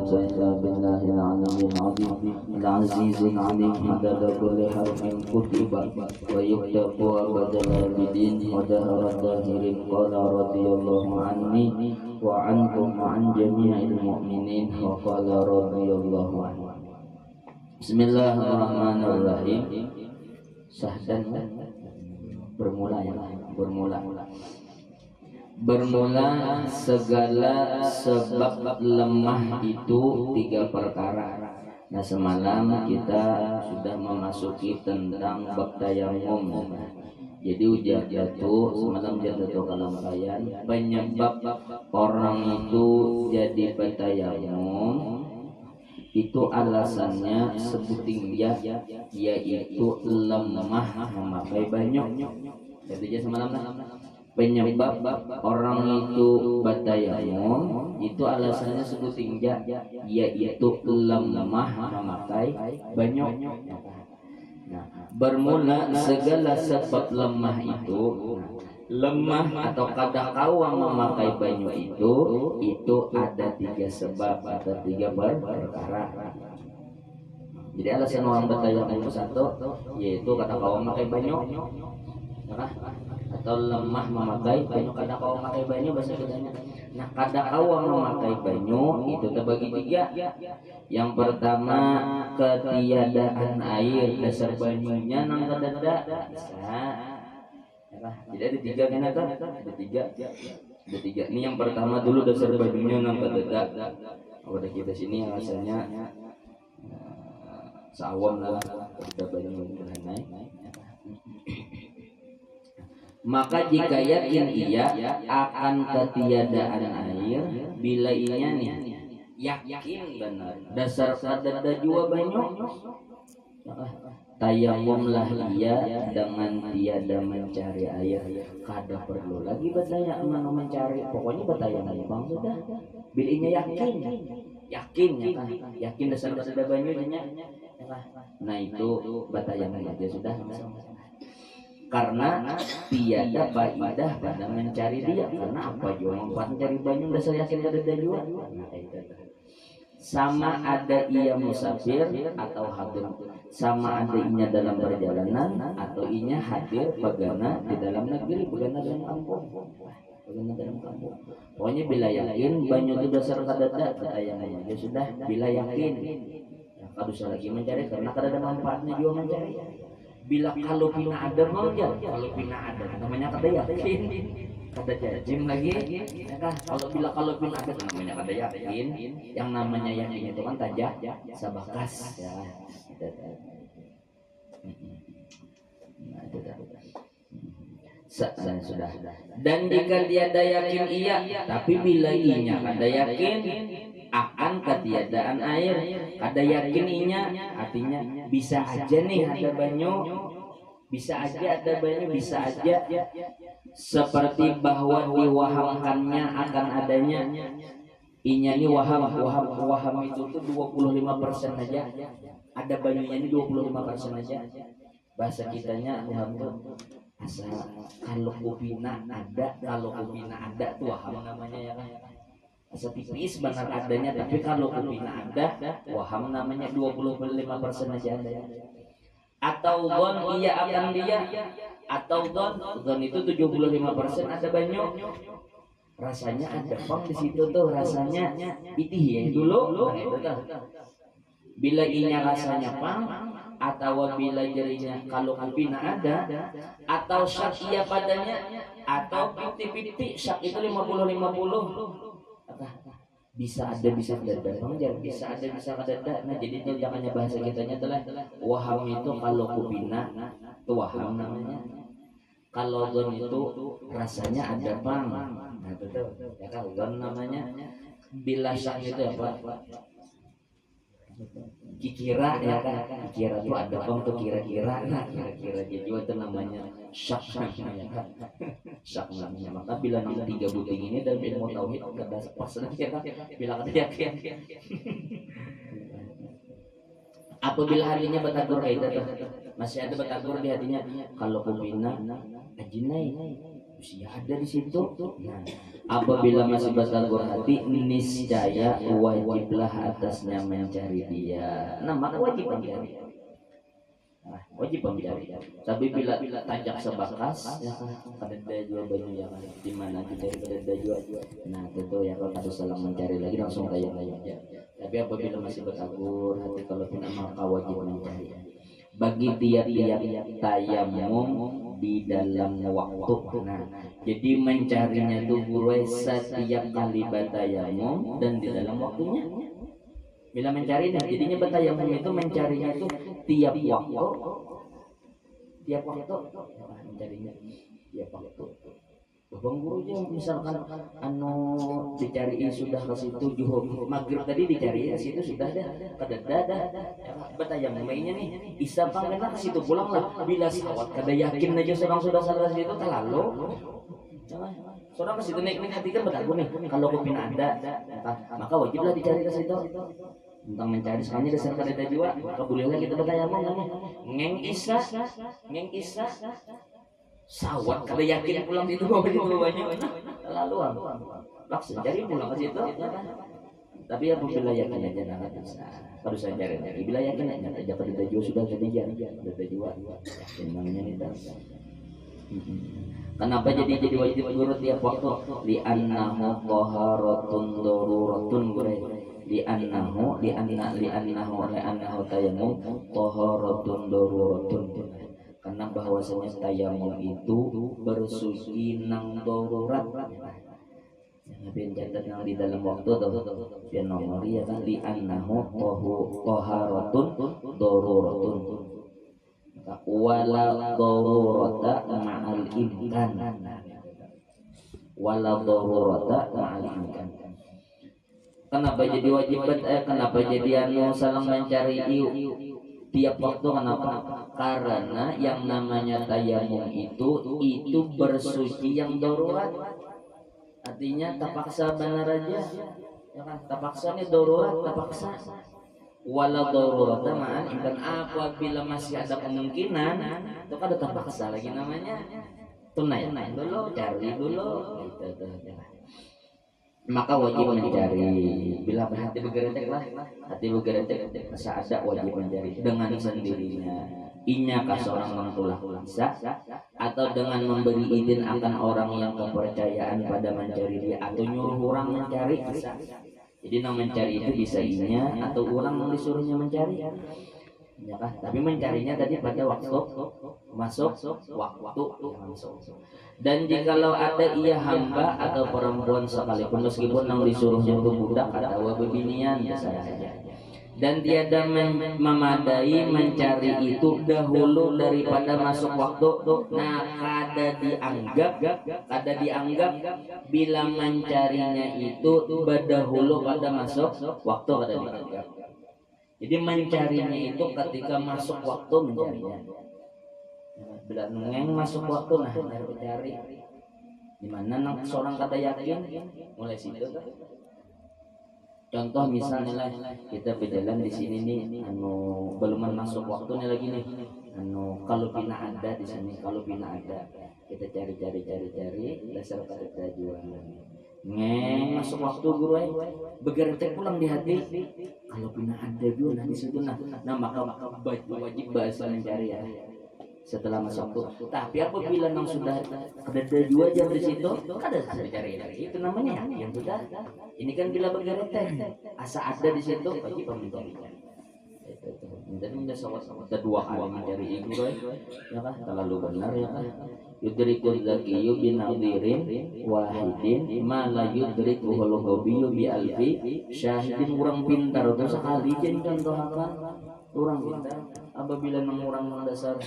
quwwata illa billahil aliyyil azim al-azizil alim adada kulli harfin kutiba wa yuktabu abadal abidin wa daharat dahirin qala radiyallahu anni wa ankum wa an jami'il mu'minin wa qala radiyallahu anhu. Bismillahirrahmanirrahim. Sahdan bermula segala sebab lemah itu 3 perkara. Nah, semalam kita sudah memasuki tentang bab tayamum. Jadi ujar jatuh semalam jatuh kalam kayan penyebab orang itu jadi bertayamum itu alasannya sebuting dia yaitu lemah memakai banyak. Jadi semalam penyebab orang itu bertayamum itu alasannya sebuting dia yaitu lemah memakai banyak. Nah, bermula segala sebab lemah itu lemah atau kadakawa memakai banyu itu ada 3 sebab atau 3 perkara. Jadi alasan orang bertayamum itu 1 yaitu kadakawa memakai banyu atau lemah memakai banyu. Kadakawa memakai banyu bahasa kitanya. Nah, kadakawa memakai banyu itu terbagi 3. Yang pertama ketiadaan air, dasar banyunya nang kadada bisa. Jadi ada 3 kan ada 3. Ini yang pertama dulu dasar banyunya nang kadada. Udah kita sini rasanya sawam lah kita banyu naik. Maka jika yakin ia akan ketiadaan air bila inya nih yakin benar dasar kadada jua banyu tayamumlah ia dengan tiada mencari air. Kada perlu lagi bertanya mana mencari, pokoknya bertayamum bang sudah bilinya yakin dasar kadada banyu nya. Nah itu bertayamum aja sudah. Karena tiada faedah pada mencari dia. Karena apa juga manfaat mencari banyu dasar yakin kadada jua. Sama ada ia musafir atau hadir, sama ada inya dalam perjalanan atau inya hadir pegana di dalam negeri, pegana dalam kampung. Pokoknya bila yakin banyu itu dasar kadada ayam aja sudah. Bila yakin kalau usah lagi mencari karena kadada manfaatnya juga mencari. Bila kalau pina ada mau ya, kalau pina ada namanya kada yakin. Kada jajim lagi ya kan. Kalau pina ada namanya kada yakin. Yang namanya yakin itu kan tajah sabakas ya. Nah, itu sudah. Dan jika dia ada yakin iya, tapi bila inya kada yakin akan ketiadaan air, kada yakin inya artinya bisa aja nih ada banyu, bisa aja ada banyu, bisa aja seperti bahwa diwahamkannya akan adanya inya ini waham itu tuh 25% aja ada banyunya ini 25% aja. Bahasa kitanya waham tuh asal kalau kupina ada tuh waham namanya ya kan. Asal tipis benar adanya, tapi kalau kupina ada waham namanya 25% aja ada. Atau don iya akan dia, atau don itu 75% ada banyu. Rasanya ada pang di situ tuh rasanya itih ya dulu. Nah, itu tuh. Bila inya rasanya pang atau bila jerinya kalau kupina ada atau syak iya padanya atau piti syak itu 50-50 bisa ada bisa kada bisa ada bisa kada. Nah jadi itu jangannya bahasa kitanya telah waham itu kalau kupina itu waham namanya. Kalau don itu rasanya ada pang. Nah betul ya kan don namanya. Bila syak itu apa kira ya kan, kira tuh ada pang tuh kira-kira. Nah kira-kira jadi itu namanya syak ya kan. Syak namanya. Maka bila nomor 3 buting ini dalam ilmu tauhid kada pas ya kan, bila kada yakin. Apabila hatinya batagur itu masih ada batagur di hatinya, kalau kupina ajinai usia ada di situ. Nah, apabila masih bertagur hati, niscaya wajiblah atasnya mencari dia. Nah, maka wajib mencari. Nah, wajib mencari. Tapi bila tajak sebakas, ya kan, kadeda jual banyu ya kan, di mana kita kadeda jual. Nah, tentu ya kalau harus saling mencari lagi langsung kayak aja. Tapi apabila masih bertagur hati, kalau tidak maka wajib mencari. Bagi tiap-tiap tayamum di dalam waktu. Nah, jadi mencarinya itu guru setiap kali bertayamum dan di dalam waktunya. Bila mencarinya, jadinya bertayamum itu mencarinya itu tiap waktu, mencarinya tiap waktu. Bang gurunya misalkan dicari sudah ke situ juhur maghrib tadi dicari ya situ sudah dah kadada bertayamum mainnya nih isya pangkena ke situ pulang lah bila sawat kada yakin aja seorang sudah salah situ terlalu seorang ke situ naik hati kan bertagur nih kalau kupin ada maka wajiblah dicari ke situ tentang mencari semuanya dasar kadada jua maka bolehlah kita bertayamum ngeng isya sawat kada yakin pulang itu banyak lalu langsung cari pulang ke situ tapi apabila yakin aja nggak bisa baru saya cari lagi bila yakin aja pada tajwa sudah ketiga pada tajwa yakin namanya itu kenapa jadi wajib guru tiap waktu li annahu taharatun daruratun li annahu tayammum taharatun daruratun karena bahwasanya tayamum itu bersuci nang darurat. Yang catat yang di dalam waktu tuh dia nomor ya kan li annahu taharatun daruratun. Wala darurata ma'al imkan. Wala darurata ma'al imkan. Kenapa jadi wajib kenapa jadi saling mencari tiap waktu kenapa? Karena yang namanya tayamum itu bersuci yang darurat. Artinya terpaksa benar aja. Ya kan? Terpaksa nih darurat, terpaksa. Walau darurat ma'an imkan apabila masih ada kemungkinan itu kan terpaksa lagi namanya. Tunai dulu, cari dulu gitu. Maka wajib mencari bila hati bergeretek lah hati bergeretek masa ada wajib mencari dengan sendirinya inya ke seorang mantulah bisa atau dengan memberi izin akan orang yang kepercayaan pada mencari dia atau nyuruh orang mencari bisa jadi nama mencari itu bisa inya atau orang yang disuruhnya mencari ya kan tapi mencarinya tadi pada waktu masuk waktu masuk dan jikalau ada ia hamba atau perempuan sekalipun meskipun yang disuruhnya itu budak atau bebinian saja dan tiada memadai mencari itu dahulu daripada masuk waktu nah kada dianggap bila mencarinya itu berdahulu pada masuk waktu kada dianggap. Jadi mencarinya itu ketika masuk waktu mencarinya. Bila nengeng masuk waktu nah cari. Di mana seorang kata yakin mulai situ. Contoh misalnya lah kita berjalan di sini nih belum masuk waktunya lagi nih. Kalau pina ada di sini kalau pina ada kita cari dasar kata jual. Masuk waktu guru begertek pulang di hati kalau pina ada juga di situ nah maka wajib bahasa mencari ya setelah masuk waktu tapi apabila nang sudah ada dua jam di situ kada cari lagi itu namanya yang sudah ini kan bila begertek asa ada di situ wajib mencari jadi minta sama-sama dua kali mencari ibu ya kan terlalu benar ya kan yudrikul zakiyu bin nadhirin wahidin ma la yudrikuhul ghabiyyu bi alfi syahidin orang pintar itu sekali jadi contohkan orang pintar apabila orang dasar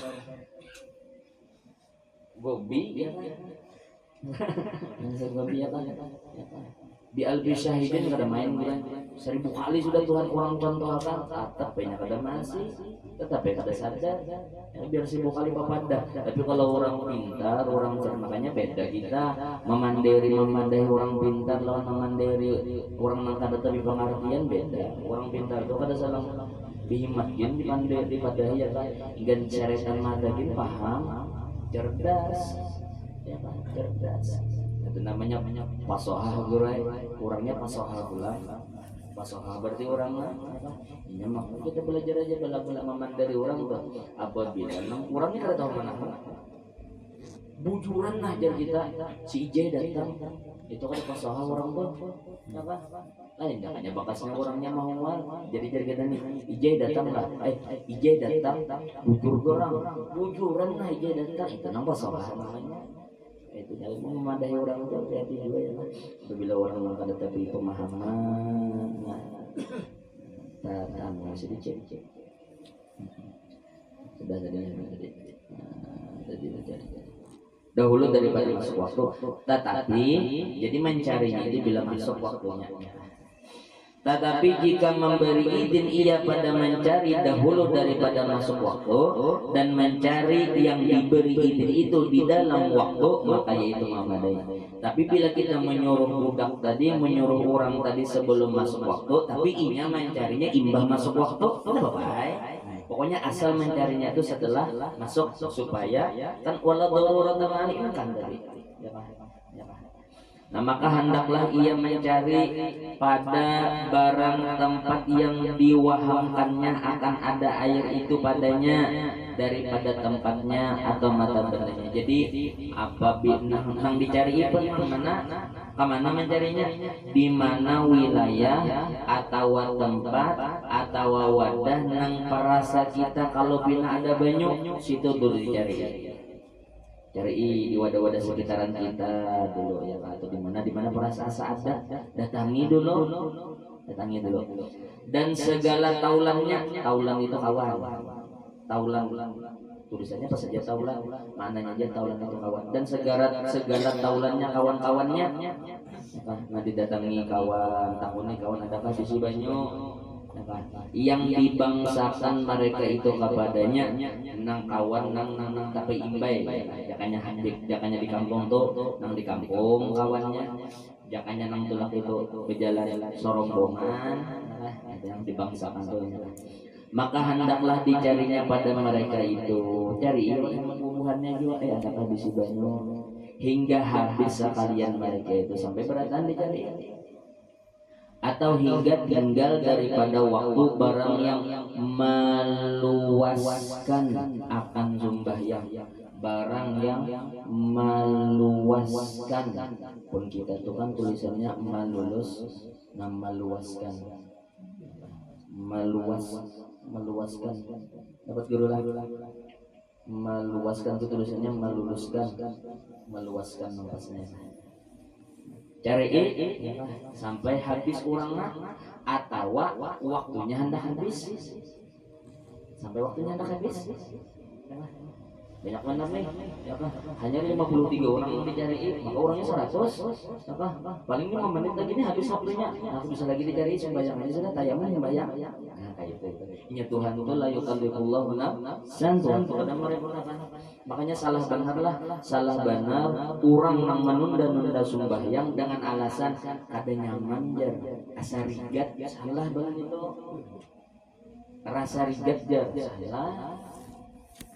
gobi ya kan dasar gobi ya kan bi alfi syahidin kada main bulan 1000 kali sudah Tuhan orang contohkan tetap banyak kada masih tetapi kada sadar ya, biar 1000 kali papada tapi kalau orang pintar orang cerdas makanya beda kita memandai orang pintar lawan memandai orang yang kada tapi pengertian beda orang pintar itu kada salah bihimatkin dipandai dipadai ya kan gan ceretan madagin paham cerdas ya Pak, cerdas. Itu namanya pasoha gurai, kurangnya pasoha pula. Pasoha berarti orang lah. Ini mah kita belajar aja bela-bela maman dari orang tuh. Apabila kurangnya kada tahu mana. Bujuran aja kita si Ije datang itu kan pasoha orang tuh apa lain hanya bakasnya orangnya mau jadi kita nih Ije datang lah Ije datang bujur orang bujuran lah Ije datang itu nama pasoha namanya itu jadi memadai orang tuh hati juga ya apabila orang yang kada tapi pemahaman nah masih dicek sudah tadi dahulu daripada masuk waktu, tetapi jadi mencarinya itu bila masuk waktunya. Tetapi jika memberi izin ia pada mencari dahulu daripada masuk waktu dan mencari yang diberi izin itu di dalam waktu, maka yaitu memadai. Tapi bila kita menyuruh budak tadi, menyuruh orang tadi sebelum masuk waktu, tapi inya mencarinya imbah masuk waktu, tidak baik. Pokoknya asal mencarinya itu setelah masuk supaya kan wala darurat kan tadi. Nah maka hendaklah ia mencari pada barang tempat yang diwahamkannya akan ada air itu padanya daripada tempatnya atau mata bendanya. Jadi apabila nang dicari itu kemana mencarinya? Di mana wilayah atau tempat atau wadah nang perasa kita kalau bina ada banyak situ dulu dicari. Cari di wadah-wadah sekitaran kita dulu ya atau di mana perasa ada datangi dulu dan segala taulannya taulan itu kawan taulan tulisannya apa saja taulan maknanya aja taulan itu kawan dan segala taulannya kawan-kawannya nah didatangi kawan takutnya kawan adakah sisi banyak yang dibangsakan mereka itu kepadanya nang kawan nang tapi imbai jakanya di kampung tuh nang di kampung kawannya jakanya nang tulak itu berjalan sorombongan yang dibangsakan tuh maka hendaklah dicarinya pada mereka itu cari pembunuhannya juga adakah bisi banyak hingga habis sekalian mereka itu sampai beratan dicari atau hingga tinggal daripada waktu barang yang meluaskan akan sembahyang barang yang meluaskan pun kita itu kan tulisannya meluaskan dapat guru lah meluaskan itu tulisannya meluaskan maksudnya cari sampai habis orangnya atau waktunya hendak habis sampai waktunya hendak habis banyak benar nih ya kan hanya 53 orang yang dicari maka orangnya 100 apa paling 5 menit lagi nih habis waktunya aku bisa lagi dicari sembahyang aja sudah tayaman sembahyang nah kayak itu ini Tuhan itu la yukallifullahu nafsan Tuhan kepada mereka makanya salah benar orang yang menunda-nunda sembahyang dengan alasan kada nyaman jar asa rigat salah banget itu rasa rigat jar salah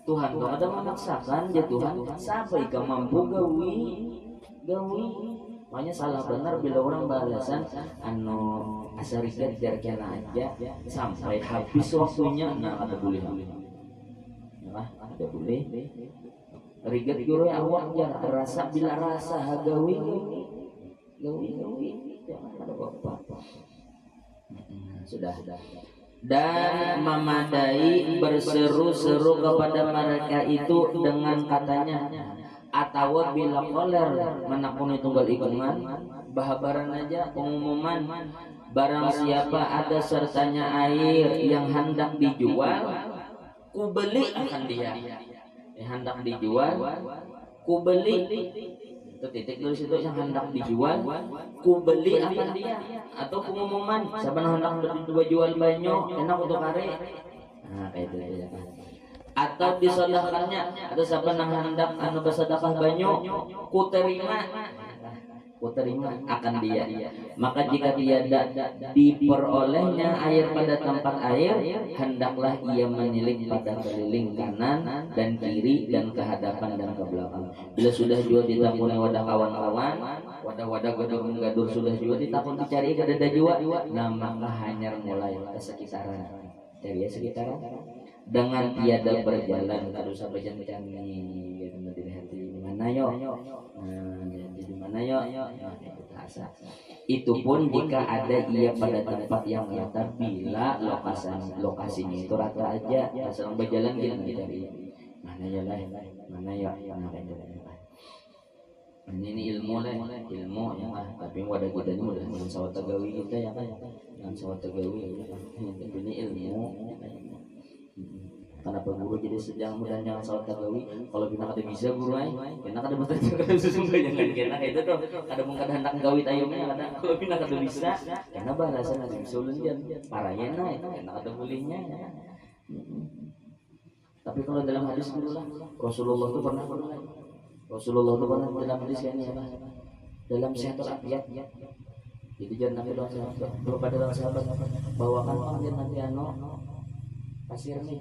Tuhan tuh ada memaksakan ya Tuhan sampai kau mampu gawi makanya salah benar bila orang balasan asarikat jarkena aja sampai habis waktunya nah ada boleh ada boleh rigat guru awak ya rasa bila rasa gawi jangan ada apa-apa sudah dan memadai berseru-seru kepada mereka itu dengan katanya atau bila koler menakuni tunggal ikungan bahabaran aja pengumuman barang siapa ada sertanya air yang hendak dijual ku beli akan dia hendak dijual ku beli itu titik tulis itu yang hendak dijual ku beli akan dia atau pengumuman siapa hendak jual banyak enak untuk kare nah kayak itu ya atau disedekahkannya atau siapa hendak bersedekah banyak ku terima ku terima akan dia. Maka jika tiada diperolehnya air pada tempat air, hendaklah ia menilik pada keliling kanan dan kiri dan ke hadapan dan ke belakang. Bila sudah juga ditakuni wadah kawan-kawan, wadah-wadah gadur sudah juga ditakun dicari ke dada jua, nah maka hanyar mulai ke sekitaran, cari ya sekitaran, dengan tiada berjalan terus sampai jam cani gitu dilihat di mana yo, di mana yo, itu bahasa. Itu pun jika ada ia pada tempat yang rata, bila lokasinya itu rata aja, sedang berjalan gitu dari mana ya lah, mana ya, ini ilmu lah, ilmu ya lah. Tapi wadah kita ini udah dengan sawat tagawi kita ya kan, dengan sawat tagawi ya kan. Tapi ini ilmu. Kenapa guru jadi sedang mudah jangan sawat tagawi? Kalau bina kada bisa guru ay, kena kada betul kada sesungguhnya kan kena itu tuh. Kada mung kada hendak gawi tayungnya kada. Kalau bina kada bisa, kena bahasa kada bisa ulun jan. Parayana kena kada bolehnya. Tapi kalau dalam hadis guru lah, Rasulullah itu pernah dalam hadis ini apa? Dalam sehatul afiat. Jadi jangan Nabi kepada sahabat bawakan panggil nanti pasir nih,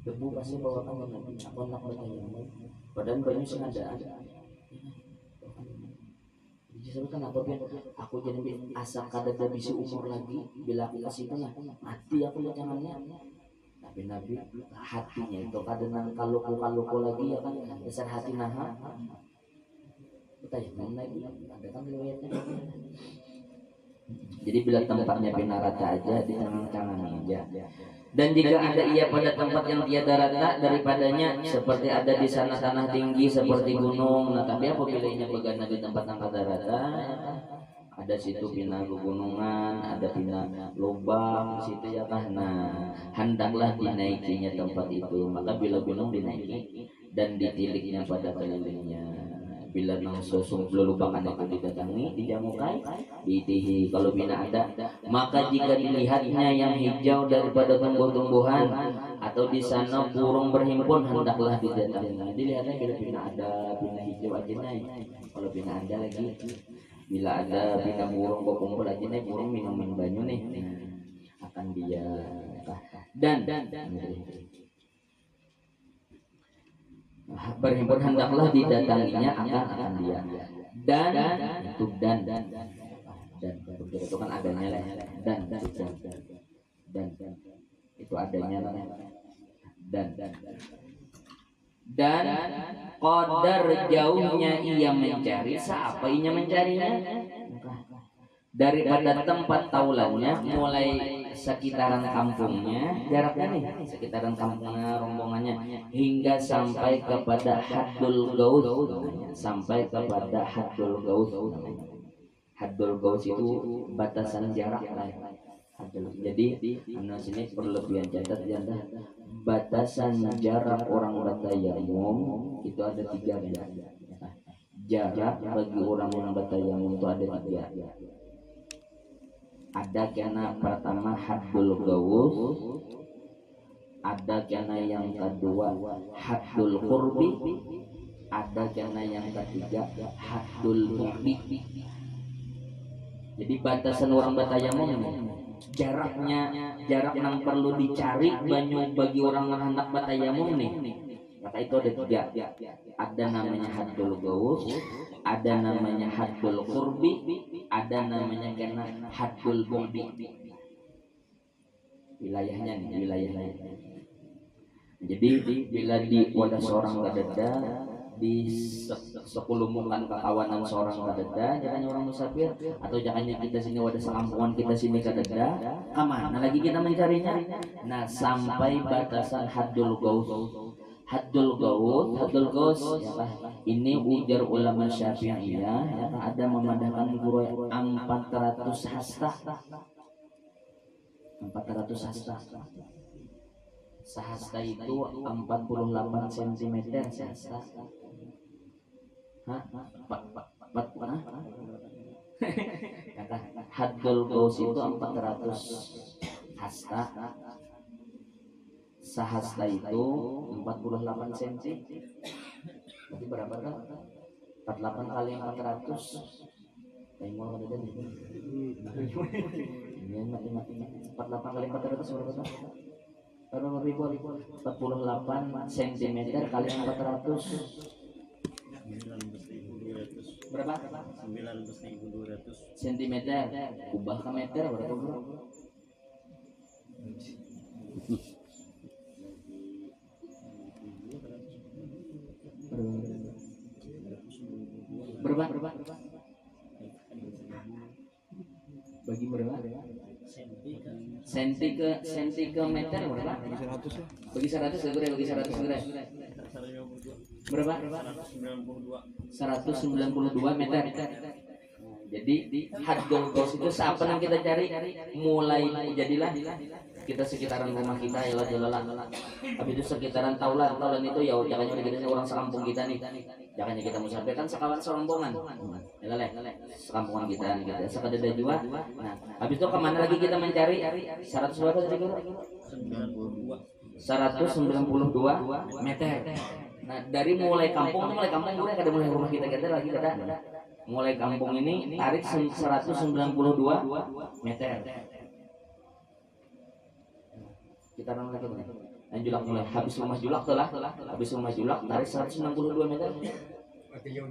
debu pasir bawakan Nabi. Aku nak bertanya, badan banyak sih ada. Jadi sebutkan apa biar aku jadi asa kada bisa umur lagi bila aku kasih itu lah mati aku lihat jangannya. Tapi Nabi hatinya itu kadang kalau lagi ya kan besar hati naha. Bertanya lagi ada kan riwayatnya. Jadi bila tempatnya bina rata aja di tangan aja. Dan jika ada ia pada tempat yang tiada rata daripadanya, seperti ada di sana tanah tinggi seperti gunung. Nah tapi apabila ini begana di tempat yang tiada rata, ada situ bina pegunungan, ada bina lubang situ ya kan. Nah hendaklah dinaikinya tempat itu. Maka bila gunung dinaiki dan ditiliknya pada kelilingnya. Bila nang sosok lulubangan itu didatangi, dijamukai, diitihi kalau bina ada. Maka jika dilihatnya yang hijau daripada tumbuh-tumbuhan atau di sana burung berhimpun, hendaklah didatangi. Dilihatnya bila bina ada, bina hijau aja nih. Kalau bina ada lagi, bila ada bina burung berkumpul aja nih, burung minumin banyu nih, akan dia dan berhimpun hendaklah didatanginya akan dia dan itu dan itu kan adanya lah dan itu adanya lah dan qadar jauhnya ia mencari siapa ia mencarinya daripada tempat taulannya mulai sekitaran kampungnya jaraknya nih sekitaran kampungnya rombongannya hingga sampai kepada haddul gaus sampai kepada haddul gaus. Haddul gaus itu batasan jarak lah. Jadi sini perlebihan catat janda batasan jarak orang bertayamum itu ada 3 jarak bagi orang bertayamum itu ada 3. Ada kena pertama haddul gaus, ada kena yang kedua haddul qurbi, ada kena yang ketiga haddul bu'di. Jadi batasan orang bertayamum jarak yang perlu dicari banyak bagi orang yang hendak bertayamum nih. Maka itu ada 3. Ada namanya haddul gaus, ada namanya haddul qurbi, ada namanya kena haddul bu'di. Wilayahnya. Jadi bila di wadah seorang kadeda di sekelumpulan kekawanan seorang kadeda, jangan orang musafir atau jangannya kita sini wadah sekampungan kita sini kadeda, kemana lagi kita mencarinya? Nah sampai batasan haddul gaus. Haddul gaus ya kan? Ini ujar ulama Syafi'iyah ya kan? Ada memandangkan guru 400 hasta. 400 hasta. Sehasta itu 48 cm sehasta. Kata haddul gaus itu 400 hasta. Sahasta itu 48 cm. Berarti berapa kan? 48 kali 400 Tengok ada dan ini. Ini 48 kali 400 berapa? Kalau ribu 48 cm kali 400 berapa? 19.200 cm. Ubah ke meter berapa bro? Berapa? Bagi berapa? Senti ke meter berapa? Bagi 100 segera bagi 100 segera. Berapa? 192 meter. Jadi hadul gos itu siapa yang kita cari? Mulai jadilah kita sekitaran rumah kita ya lah. Tapi itu sekitaran taulan itu ya jangan kita orang sekampung kita nih. Jangan kita musafir kan sekawan serombongan. Ya lah, sekampungan kita gitu. Sekadar jua. Nah, habis itu kemana lagi kita mencari? 100 berapa tadi guru? 192 meter. Nah, dari mulai kampung gue ada mulai rumah kita lagi ada. Mulai kampung ini tarik 192 meter. Kita orang lagi nih. Dan julak mulai habis rumah julak tuh lah. Habis rumah julak tarik 162 meter. Artinya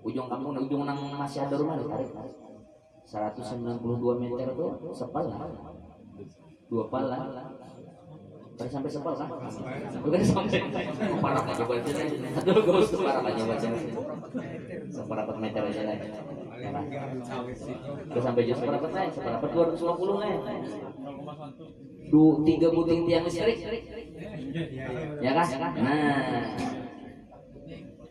Ujung kampung, ujung nang masih ada rumah tarik. 192 meter tuh sepal lah. 2 pal lah. Tadi sampai sepal kan? Bukan sampai. Parah aja buat sini. Aduh, gue tuh parah aja buat sini. Separapat meter aja lah. Udah sampai jam separapat lah. Separapat 250 lah. 3 buting tiang listrik. Ya kan? Nah.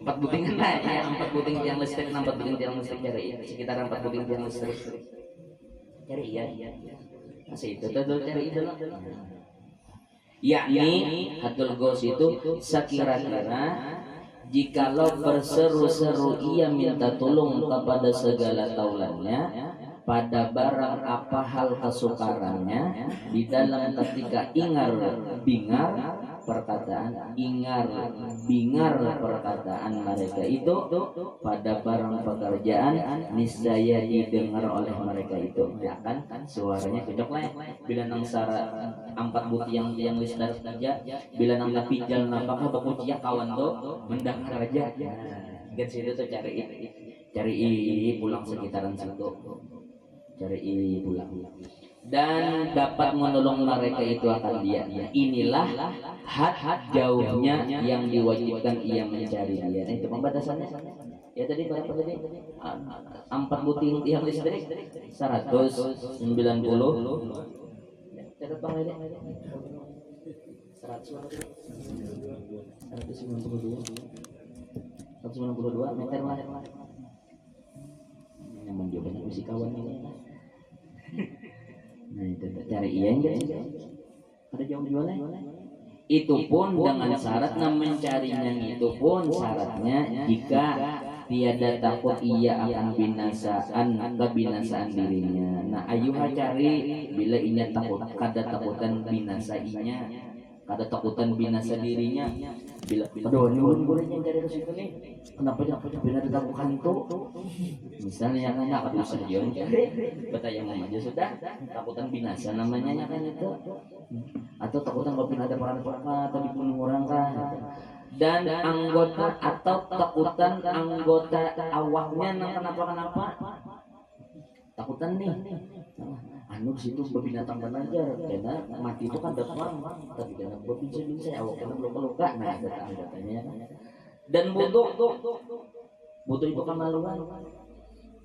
4 butingan lah ya, 4 buting tiang listrik, 4 buting tiang listrik cari sekitar 4 buting tiang listrik. Cari iya. Masih itu tuh cari itu lah. Yakni hadul gos itu sekira-kira jikalau berseru-seru ia minta tolong kepada segala taulannya pada barang apa hal kesukarannya di dalam ketika bingar perkataan perkataan mereka itu pada barang pekerjaan niscaya didengar oleh mereka itu. Ya kan suaranya cocok lah bila nang sara 4 buti yang listrik saja bila nang napijal napakah bakucia kawan tuh mendengar aja. Kan situ tuh cari pulang sekitaran situ. Cari pulang dan dapat menolong mereka itu akan dia. Inilah had jauhnya yang diwajibkan ia mencari dia. Nah, itu pembatasannya. Ya tadi berapa tadi? 4 buting tiang listrik 190. Catat bang ini. 192 meter lah. Yang menjawabnya mesti kawan ini. Nah itu cari iya enggak? Ada jauh jualnya? Itu pun dengan syarat mencarinya itu pun syaratnya jika tiada takut ia akan kebinasaan dirinya. Nah ayuha cari bila inya takut kada takutan binasa inya, kada takutan binasa dirinya. Bila aduh nyuruh cari ke situ nih. Kenapa benar ditakutan itu? Misalnya yang anak ada sejion betayang aja sudah takutan binasa namanya kan itu. Atau takutan kalau ada perang atau dibunuh orang kan. Dan anggota atau takutan anggota awaknya kenapa takutan nih anu situ binatang belajar karena mati itu kan datang tapi karena berbincang awaknya belum luka nah anggotanya dan butuh itu kemaluan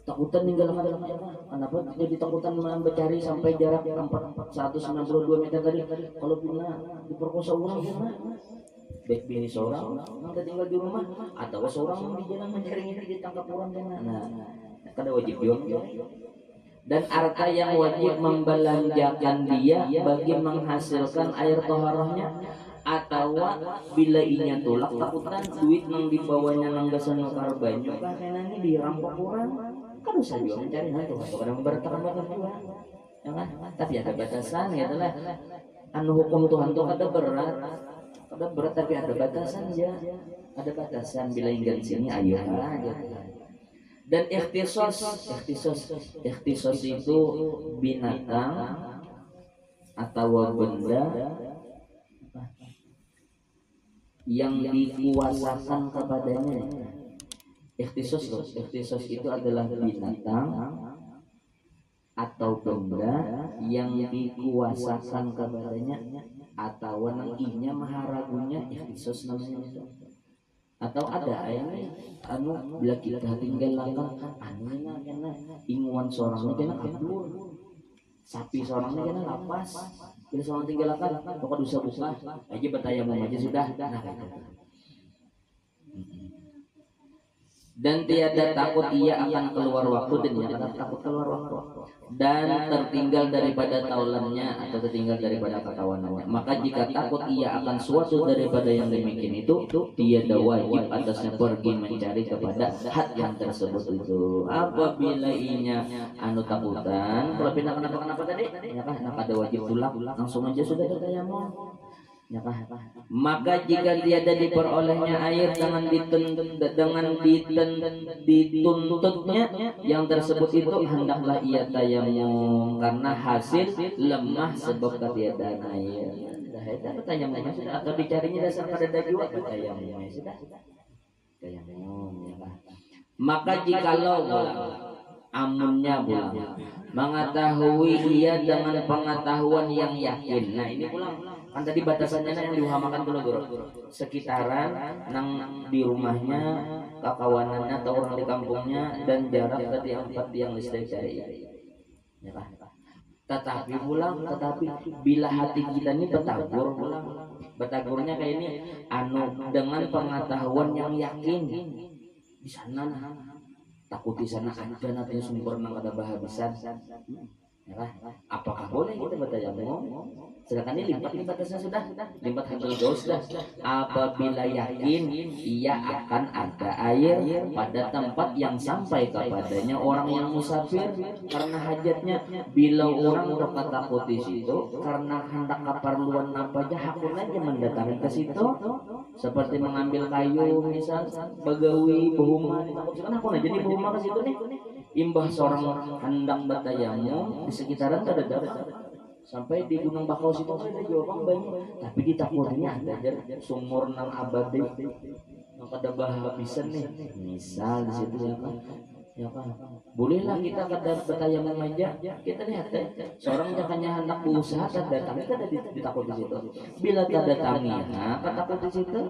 takutan tinggal kenapa jadi takutan mencari sampai jarak 192 meter tadi kalau bila diperkosa orang gimana baik bini seorang nggak tinggal di rumah atau seorang di jalan mencari ini ditangkap orang kan nah kada wajib juga dan harta yang wajib membelanjakan dia bagi menghasilkan air toharahnya atau bila inya tolak takutan duit nang dibawanya nang gasan nukar banyak kan ini dirampok orang kan bisa juga mencari hantu kadang bertahan juga ya kan tapi ada batasan ya adalah anu hukum Tuhan tuh kada berat tapi ada batasan ya ada batasan bila hingga di sini ayo aja Dan ikhtisos itu binatang atau benda yang dikuasakan kepadanya. Ikhtisos itu adalah binatang atau benda yang dikuasakan kepadanya atau nanginya maharagunya ikhtisos namanya. Atau ada ini bila kita tinggalkan kena inguan seorangnya kena kabur, sapi seorangnya kena lapas, bila seorang tinggalkan pokok dosa besar aja bertayamum aja sudah. Nah, dan tiada takut ia akan keluar waktu, dan ia akan takut keluar waktu dan tertinggal daripada taulannya atau tertinggal daripada kekawanannya. Maka jika takut ia akan suatu daripada yang demikian itu, tiada wajib atasnya pergi mencari kepada had yang tersebut itu. Apabila inya anu takutan, kalau pindah kenapa tadi? Ya kan, ada wajib tulang, langsung aja sudah bertayamum. Ya, maka jika tiada diperolehnya air dengan dituntutnya yang tersebut itu, hendaklah ia tayamum karena hasil lemah sebab ketiadaan air. Dah tayamum sudah, atau dicarinya dasar pada dajwa tayamum sudah. Tayamum ya. Maka jikalau amunnya mengetahui ia dengan pengetahuan yang yakin. Nah ini pulang kan tadi batasannya yang diuhamakan dulu guru, sekitaran nang di rumahnya, kakawanannya atau orang di kampungnya, dan jarak tadi 4 yang listrik cari ya kan. Tetapi bila hati kita ini betagurnya kayak ini dengan pengetahuan yang yakin di sana takut di sana ada nanti sumber nang kada bahabisan. Apakah boleh kita bertayamum? Sedangkan ini batasnya sudah limpat handal gaus sudah. Apabila yakin ia akan ada air pada tempat yang sampai kepadanya orang yang musafir karena hajatnya. Bila orang berkata takut di situ karena hendak keperluan apa aja, hakun aja mendatangi ke situ, seperti mengambil kayu misal, bagawi, bahuma, hakun aja di bahuma ke situ nih. Imbah seorang hendak bertayamum di sekitaran ada sampai di Gunung Bakau situ ada Jombang banyak, tapi ditakutinnya ada sumur nang abadi yang kada bahabisan nih misal di situ ya kan. Bolehlah kita kada bertayamum aja, kita lihat seorang jangannya hendak berusaha datang kita ada ditakut di situ. Bila tak datangi ketakut di situ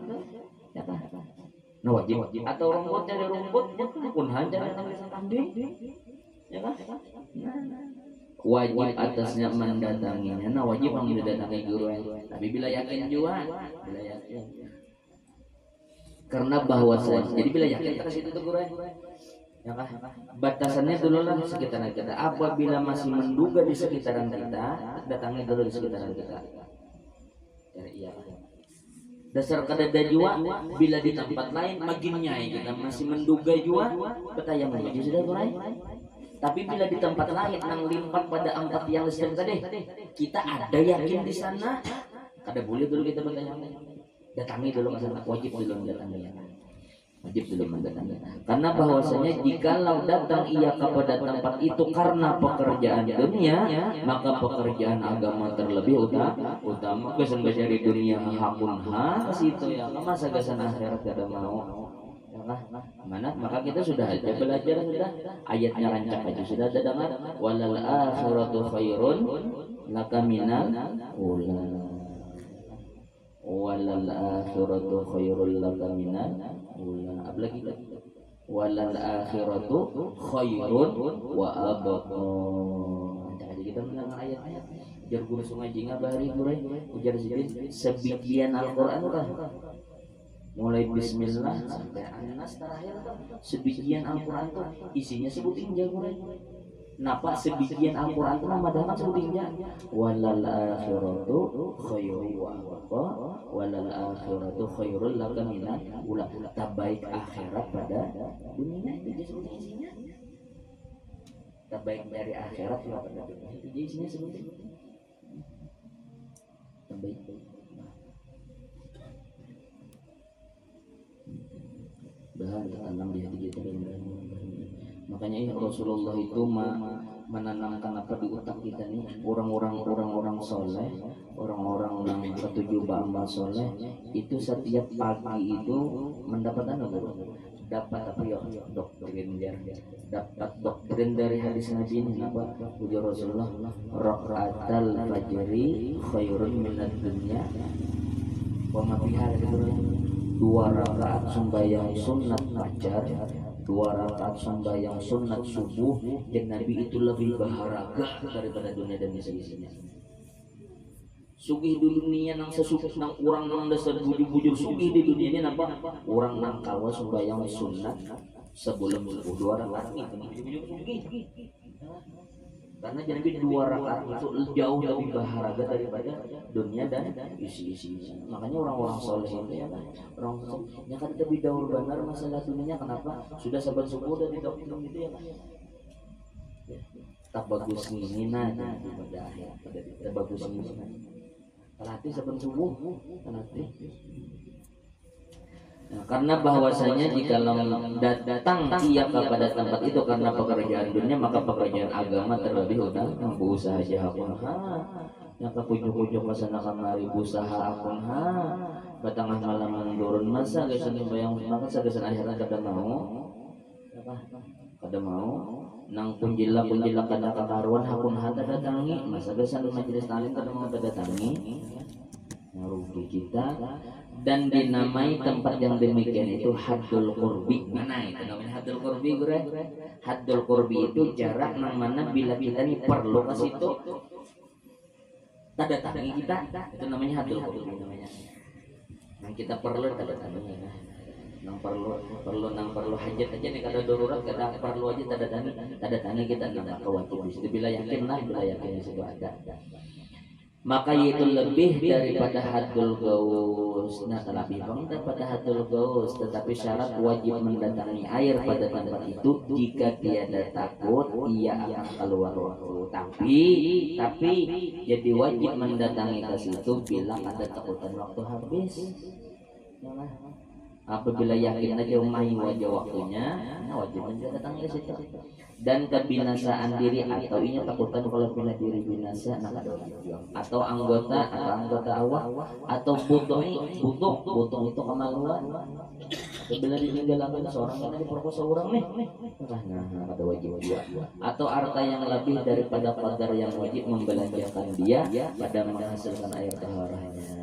ya kan. Nah wajib atau rumput dari rumput pun hanya kambing ya kan. Wajib atasnya mendatanginya. Nah wajib mendatangi guru. Tapi bila yakin juga, bila yakin karena bahwasanya jadi bila yakin ke situ tuh guru ya kan. Batasannya dulu lah sekitaran kita. Apabila masih menduga di sekitaran kita, datangi dulu di sekitaran kita. Iya. Dasar kadada jua bila di tempat lain maginnya kita masih menduga jua bertayamum aja sudah mulai. Tapi bila di tempat lain nang limpat pada 4 yang listrik tadi, kita ada yakin di sana, kada boleh dulu kita bertayamum. Datangi dulu masalah wajib dulu mendatangi. Wajib dulu mendatangi. Karena bahwasanya jikalau datang ia kepada tempat itu karena pekerjaan dunia, maka pekerjaan agama terlebih utama. Kesan dari dunia hakun ke situ ya. Masa kesan akhirat kada mau. Mana? Maka kita sudah aja belajar sudah ayatnya rancak aja sudah ada dengar walal akhiratu khairun laka minal ula. Walal akhiratu khairul laka minal ula. Apalagi walal akhiratu khairun wa abqa. Jadi kita mendengar ayat-ayat jar guru sungai jinga bari guru ujar sidin sebagian Al-Qur'an udah mulai bismillah sampai An-Nas terakhir sebagian Al-Qur'an tuh isinya sebutin jago. Napa sebagian Al-Qur'an tuh nama dengan sebutin walal akhiratu khairun wa abqa walal akhiratu khairul laka minal ula. Terbaik akhirat pada dunia itu sebutin isinya. Terbaik dari akhirat pada dunia itu isinya sebutin. Terbaik. Bahan tanam di hati kita Makanya Rasulullah itu menanamkan apa di otak kita nih, orang-orang soleh, orang-orang yang ketujuh ba'amal soleh itu setiap pagi itu mendapatkan apa? Dapat apa ya? Dapat doktrin dari hadis Nabi ini apa? Ujar Rasulullah, rakaatal fajri khairun minad dunya wa ma fiha. Dua rakaat sembahyang sunat fajar, 2 rakaat sembahyang sunat subuh, dan Nabi itu lebih berharga daripada dunia dan isi-isinya. Sugih di dunia nang sesukses nang urang nang dasar bujur-bujur sugih di dunia ini napa? Urang nang kawa sembahyang sunat sebelum subuh 2 rakaat itu bujur-bujur sugih. Karena jadi 2 rakaat itu jauh lebih berharga daripada dunia dan isi-isinya. Makanya orang-orang soleh itu ya kan, orang solehnya kan lebih daur benar masalah dunia. Kenapa? Sudah sabar subuh dan didoktrin gitu ya kan. Tak bagus ini nanya pada akhir, tak bagus ini. Terlatih sabar subuh, terlatih. Nah, karena bahwasanya jika datang ia kepada tempat itu karena pekerjaan dunia, maka pekerjaan agama terlebih utama. Usaha jahapun yang kepujuk-pujuk pasana kamari usaha akun batangah malam turun masa geus bayang maka sagesan akhirat kada mau nang punjila kada kakaruan hakun hata datangi masa gesan majelis taklim kada mau datangi rugi kita. Dan dinamai tempat yang demikian itu haddul qurbi. Mana itu namanya haddul qurbi, Bre? Haddul qurbi itu jarak nang mana bila kita ini perlu ke situ tanda tangi kita, itu namanya haddul qurbi namanya. Nang kita perlu tanda tangi. Nang perlu hajat aja nih, kada darurat, kada perlu aja tanda tangi kita nang kewajib di situ. Bila yakin di situ ada. Maka itu lebih daripada haddul gaus. Nah, terlebih daripada haddul gaus, tetapi syarat wajib mendatangi air pada tempat itu. Jika tiada takut, ia akan keluar waktu. Tapi jadi wajib mendatangi ke situ bila ada takutan waktu habis. Apabila yakin aja umai wajah waktunya, wajib mendatangi ke situ. Dan kebinasaan diri atau ini takutan kalau bila diri binasa atau anggota awak atau butuh itu kemaluan bila ditinggalkan seorang yang diperkosa orang nih ada wajib atau harta yang lebih daripada qadar yang wajib membelanjakan dia pada menghasilkan air taharahnya.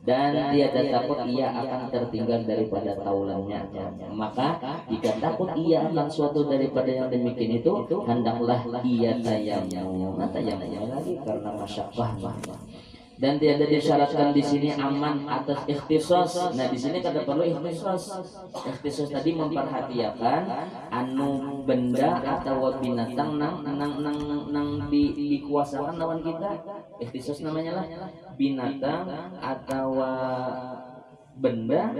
Dan tiada takut ia akan tertinggal daripada taulannya. Maka jika takut ia akan suatu daripada yang demikian itu, hendaklah ia tayamum lagi karena masyaqqah. Dan tiada disyaratkan di sini aman atas ikhtisas. Nah di sini kada perlu ikhtisas. Ikhtisas tadi memperhatikan anu benda atau binatang nang dikuasakan lawan kita. Ikhtisas namanya lah binatang atau benda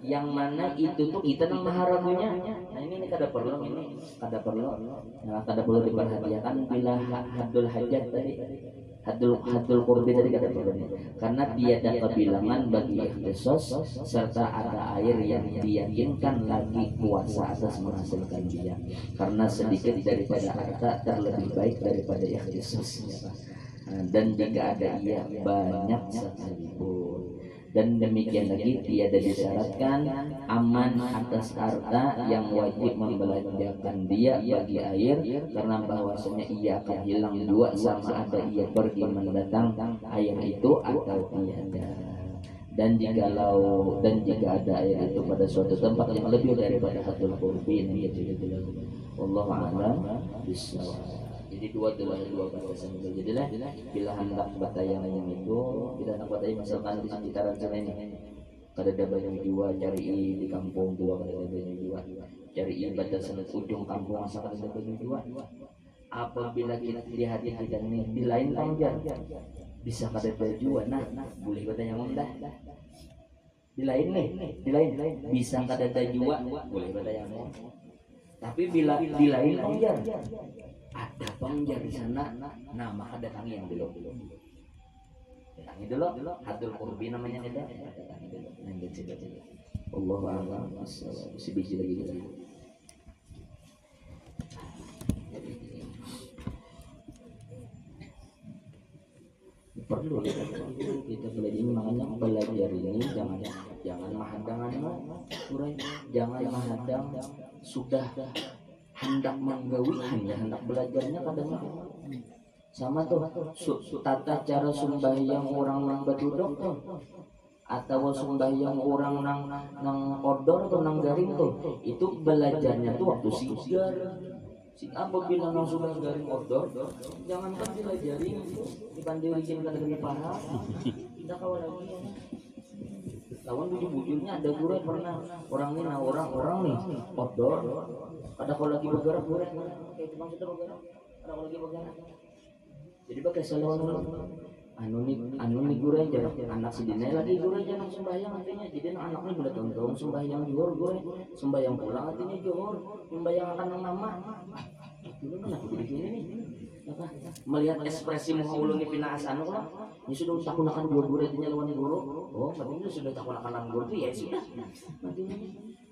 yang mana itu tuh kita nang maharagunya. Nah ini kada perlu Nah kada perlu diperhatikan bila haddul hajat tadi. Haddul qurbi tadi kada perlu karena tiada kebilangan bagi ikhtisas serta ada air yang diyakinkan lagi kuasa atas menghasilkan dia karena sedikit daripada harta terlebih baik daripada ikhtisasnya. Dan jika ada ia banyak sekalipun. Dan demikian lagi tiada disyaratkan aman atas harta yang wajib membelanjakan dia bagi air karena bahwasanya ia akan hilang dua sama ada ia pergi mendatang air itu atau tiada. Dan jika ada air itu pada suatu tempat yang lebih daripada haddul qurbi ini jadi dilakukan. Wallahu a'lam bishawab. Jadi dua batasan itu. Jadilah bila hendak batayang itu kita hendak batayang misalkan di sekitaran sana ini kada ada banyak jiwa cari di kampung tua kada ada banyak jiwa cari batasan ujung kampung asal kada ada banyak jiwa. Apabila kita di hati kita ini di lain panjang bisa kada ada jiwa, nah boleh batayang dah. Di lain bisa kada ada jiwa boleh batayang. Tapi bila di lain panjang ada panjang di sana, nah maka datangi yang belum. Datangi dulu, haddul qurbi namanya ada. Datangi dulu. Nanti coba. Allahu a'lam. Si biji lagi. kita belajar ini. Makanya belajar ini jangan mahadanganmu kurai, jangan mahadang sudah hendak menggawi hendak belajarnya kadang sama tuh tata cara sembahyang orang nang batudok tuh atau sembahyang orang nang odor atau nang garing tuh, itu belajarnya tuh waktu sigar. Apabila nang sudah garing odor, jangankan dilajarin itu dipandirikin kan lebih paham. Tidak kawal lagi. Lawan bujur-bujurnya ada guru pernah orang ini orang nih odor. Ada kalau lagi bergerak kayak itu maksudnya bergerak. Ada kalau lagi bergerak. Jadi pakai salon anu nih guru aja anak si dina lagi guru aja nang sembahyang artinya jadi anaknya boleh tonton sembahyang johor guru sembahyang pulang artinya johor sembahyang akan nang nama dulu kan aku jadi gini nih apa melihat ekspresi muka ulun di pinaasan lah ini sudah takunakan guru artinya lawan guru oh berarti sudah takunakan guru itu ya sudah artinya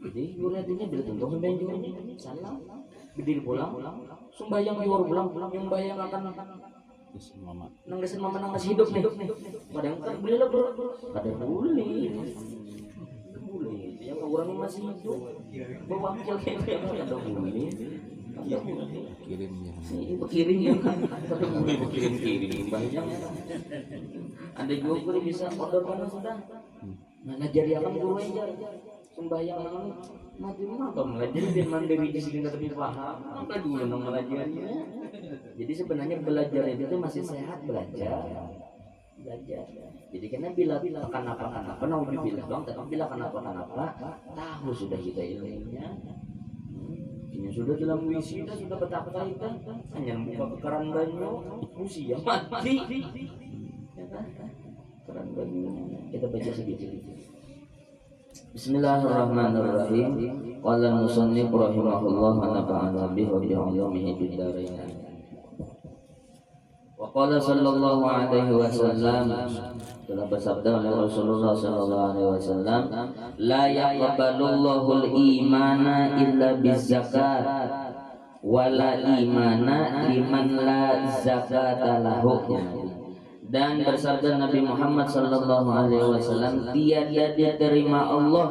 jadi guru artinya boleh tonton sembahyang johor salah berdiri pulang sembahyang johor pulang sembahyang akan nanggasin mama nanggas hidup nih kadang kan beli lah bro kadang boleh yang orang masih hidup bawa wakil kayak ada boleh kirimnya kirim banyak ada juga guru bisa order mana sudah nah ngajari akan guru aja sembahyang mati apa melajari dan mandiri di sini lebih paham apa dulu nang melajarinya. Jadi sebenarnya belajar itu masih sehat belajar. Jadi karena bila kenapa naudzubillah dong, tapi bila kenapa tahu sudah kita ilmunya. Ini sudah dalam wisida sudah betapa kita hanya membuka keran banyu usia mati. Keran banyu kita baca sedikit. Bismillahirrahmanirrahim. Qala musannif rahimahullah wa nafa'ana bihi wa bi'ulumihi fid dharain. Wa qala sallallahu alaihi wasallam, telah bersabda oleh Rasulullah sallallahu alaihi wasallam, la yaqbalullahu al-imana illa bizakat wa la imana liman la zakata lahu. Dan bersabda Nabi Muhammad sallallahu alaihi wasallam, tiada diterima Allah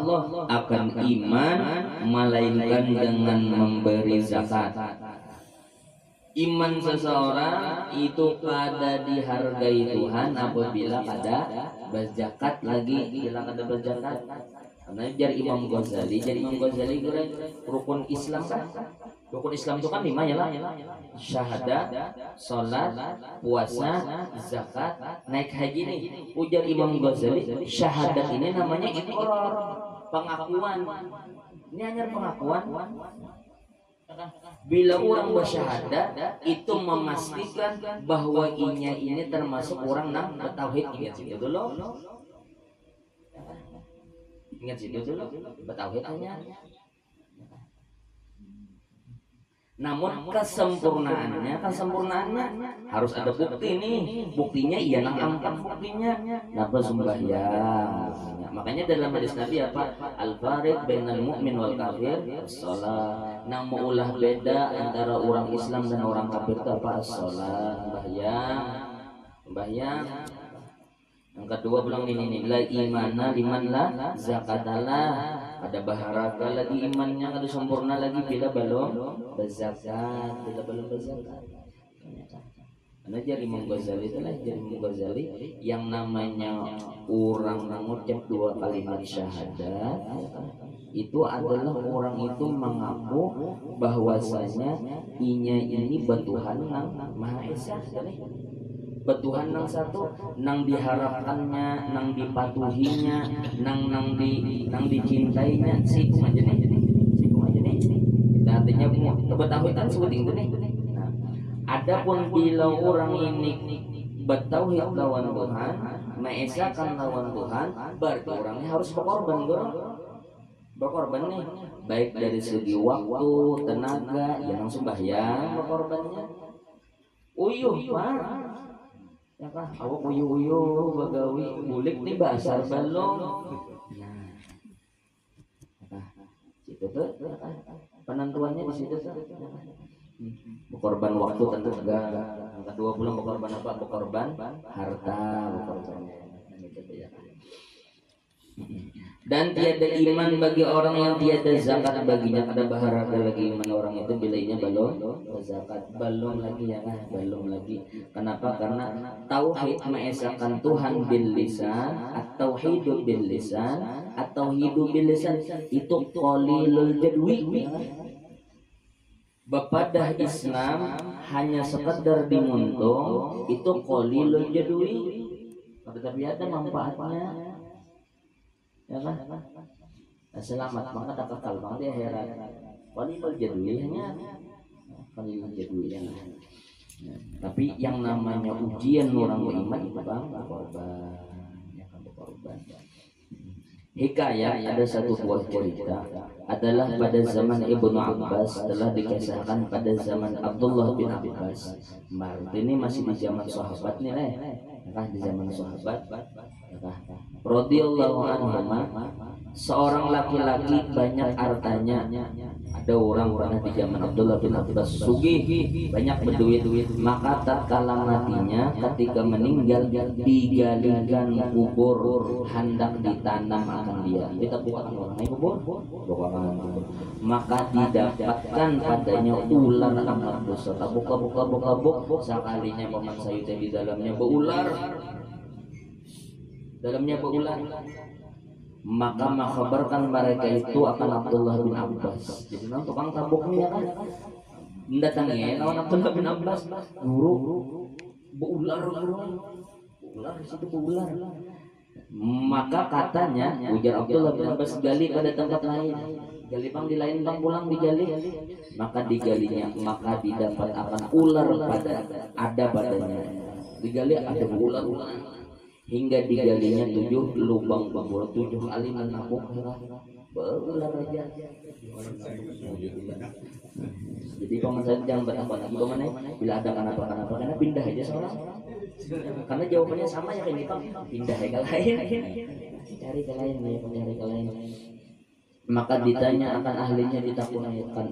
akan iman melainkan dengan memberi zakat. Iman seseorang itu kada dihargai Tuhan apabila kada berzakat lagi, bila kada berzakat. Karena dari Imam Ghazali rukun Islam kan? Rukun Islam itu kan 5 ya lah. Syahadat, salat, puasa, zakat, naik haji nih. Ujar Imam Ghazali, syahadat ini namanya iqrar, pengakuan. Ini hanya pengakuan. Bila orang bersyahadat itu memastikan bahwa inya ini termasuk orang yang bertauhid. Ingat situ dulu. Bertauhid hanya. Namun kesempurnaannya harus ada bukti nih. Buktinya ia nang angkat buktinya. Napa sembahyang. Makanya dalam hadis Nabi apa? Al-fariq bainal mu'min wal kafir as-shalah. Nang maulah beda antara orang Islam dan orang kafir itu apa? As-shalah, sembahyang. Yang kedua bilang ini la imana liman la zakatalah. Ada baharaka lagi imannya ada sempurna lagi bila belum berzakat, Karena jadi Imam Ghazali yang namanya orang mengucap 2 kalimat syahadat itu adalah orang itu mengaku bahwasanya inya ini betuhan nang Maha Esa. Betuhan nang satu, nang diharapkannya, nang dipatuhinya, nang dicintainya, sikum aja nih. Kita artinya bertauhid kan sebutnya nih. Nah, adapun bila orang ini bertauhid lawan Tuhan, mengesahkan lawan Tuhan, berarti orangnya harus berkorban nih, baik dari segi waktu, tenaga, yang sembahyang berkorbannya. Uyuh, Pak. Ya kan, awak uyuh bagawi bulik nih basar balong. Nah, situ tuh penentuannya di situ tuh. Berkorban waktu tenaga. Yang kedua pula berkorban apa? Berkorban harta, berkorban. Dan tiada iman bagi orang yang tiada zakat baginya. Ada bahara lagi iman orang itu bilainya belum zakat, belum lagi ya kan, belum lagi. Kenapa? Karena tauhid mengesahkan Tuhan bil lisan, atau hidup bil lisan, atau hidup bil lisan itu qalilul jadwi. Bepadah Islam hanya sekedar dimuntung itu qalilul jadwi. Tetapi ada manfaatnya. Ya kan? Selamat maka tak kekal bang di akhirat. Qalilul jadwi hanya qalilul jadwi ya. Tapi yang namanya ujian orang beriman itu bang berkorban, ya kan berkorban. Hikayat ada satu buah cerita adalah pada zaman Ibnu Abbas, telah dikisahkan pada zaman Abdullah bin Abbas. Ini masih di zaman sahabat nih di zaman sahabat. Radhiyallahu anhu, seorang laki-laki banyak hartanya. Ada orang pernah di zaman Abdullah bin Abbas sugih, banyak berduit. Maka tatkala matinya ketika meninggal digalikan kubur hendak ditanam akan dia. Kita bukan orang yang kubur, maka didapatkan padanya ular amat besar. Buka sekalinya paman sayup di dalamnya berular. Maka mengkhabarkan mereka itu akan Abdullah bin Abbas. Jadi nang tukang tabuknya kan mendatangi lawan Abdullah bin Abbas, guru berular di situ berular. Maka katanya ujar Abdullah bin Abbas, gali pada tempat lain, gali bang di lain bang, pulang digali. Maka digalinya, maka didapat akan ular ada badannya. Digali ada ular hingga digalinya 7 lubang kubur, 7 kali menapuk berular aja. Jadi paman jangan berapa lagi kemana? Bila ada kenapa karena pindah aja seorang. Karena jawabannya sama ya ini pak, pindah ke lain, cari ke lain. Maka ditanya akan ahlinya,